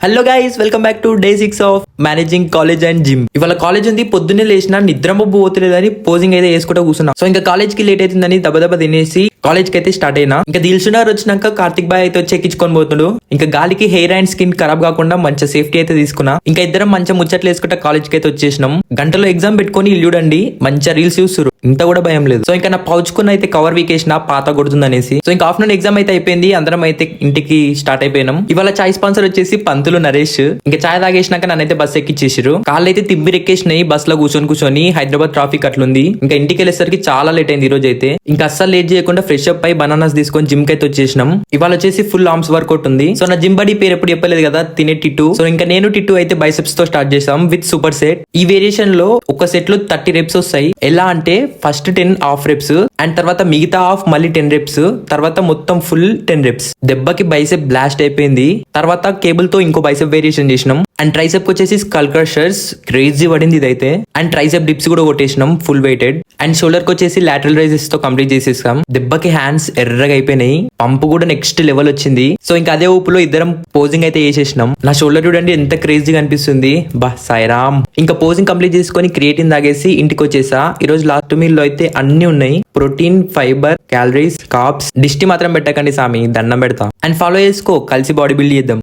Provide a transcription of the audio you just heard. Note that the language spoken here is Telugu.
Hello guys, welcome back to day 6 of managing college and gym. ఇవాళ కాలేజ్ ఉంది, పొద్దున్నే లేచిన నిద్రమబ్బు పోతలేదని పోజింగ్ అయితే వేసుకుంటూ కూర్చున్నా. సో ఇంకా కాలేజ్ కి లేట్ అవుతుందని దెబ్బ తినేసి కాలేజ్ కి అయితే స్టార్ట్ అయినా. ఇంకా దిల్సునార్ వచ్చినాక కార్తిక్ బాయ్ అయితే వచ్చి ఎక్కించుకొని పోతుడు. ఇంకా గాలికి హెయిర్ అండ్ స్కిన్ ఖరాబ్ కాకుండా మంచి సేఫ్టీ అయితే తీసుకున్నా. ఇంకా ఇద్దరం మంచి ముచ్చట్లు వేసుకుంటా కాలేజ్ కి అయితే వచ్చేసినాం. గంటలో ఎగ్జామ్ పెట్టుకుని ఇల్లుడండి మంచిగా రీల్స్ చూస్తున్నారు. ఇంత కూడా భయం లేదు. సో ఇంకా నా పౌచుకున్న అయితే కవర్ వీకేసిన పాత కొడుతుంది అనేసి. సో ఇంకా ఆఫ్టర్నూన్ ఎగ్జామ్ అయితే అయిపోయింది, అందరం అయితే ఇంటికి స్టార్ట్ అయిపోయినాం. ఇవాళ చాయ్ స్పాన్సర్ వచ్చేసి పంతులు నరేష్. ఇంకా చాయ్ తాగేసినాక నన్నైతే బస్ ఎక్కిచ్చేసారు. కాళ్ళు అయితే తిబ్బి ఎక్కేసినాయి బస్ లో కూర్చొని. హైదరాబాద్ ట్రాఫిక్ అట్లుంది. ఇంకా ఇంటికి వెళ్ళేసరికి చాలా లేట్ అయింది ఈ రోజు అయితే. ఇంకా అస్సలు లేట్ చేయకుండా ఫ్రెష్ అప్ అయి బనానాస్ తీసుకొని జిమ్ కి అయితే వచ్చేసినాం. ఇవాళ వచ్చేసి ఫుల్ ఆర్మ్స్ వర్కౌట్ ఉంది. సో నా జిమ్ బడి పేరు ఎప్పుడు చెప్పలేదు కదా, తినే టిట్టు. సో ఇంకా నేను టిట్టు అయితే బైసెప్స్ తో స్టార్ట్ చేసాం విత్ సూపర్ సెట్. ఈ వేరియేషన్ లో ఒక సెట్ లో 30 రెప్స్ వస్తాయి. ఎలా అంటే ఫస్ట్ 10 హాఫ్ రెప్స్ అండ్ తర్వాత మిగతా హాఫ్ మళ్ళీ 10 రెప్స్, తర్వాత మొత్తం ఫుల్ 10 రెప్స్. దెబ్బకి బైసెప్ బ్లాస్ట్ అయిపోయింది. తర్వాత కేబుల్ తో ఇంకో బైసెప్ వేరియేషన్ చేసినాం. అండ్ ట్రైసెప్ వచ్చేసి స్కల్ క్రషర్స్ క్రేజీ పడింది ఇదైతే. అండ్ ట్రైసెప్ డిప్స్ కూడా కొట్టేసినాం ఫుల్ వెయిటెడ్. అండ్ షోల్డర్ కి వచ్చేసి లాటరల్ రైజెస్ తో కంప్లీట్ చేసేసాం. దెబ్బకి హ్యాండ్స్ ఎర్రగా అయిపోయినాయి. పంపు కూడా నెక్స్ట్ లెవెల్ వచ్చింది. సో ఇంకా అదే ఊపులో ఇద్దరం పోజింగ్ అయితే చేసేసినాం. నా షోల్డర్ చూడండి ఎంత క్రేజీగా అనిపిస్తుంది. బా సాయిరామ్. ఇంకా పోజింగ్ కంప్లీట్ చేసుకొని క్రియేటిన్ తాగేసి ఇంటికి వచ్చేసా. ఈ రోజు లాస్ట్ మీల్ లో అయితే అన్ని ఉన్నాయి, ప్రోటీన్, ఫైబర్, క్యాలరీస్, కార్బ్స్. దిష్టి మాత్రం పెట్టకండి సామి, దండం పెడతా. అండ్ ఫాలో చేసుకో, కలిసి బాడీ బిల్డ్ చేద్దాం.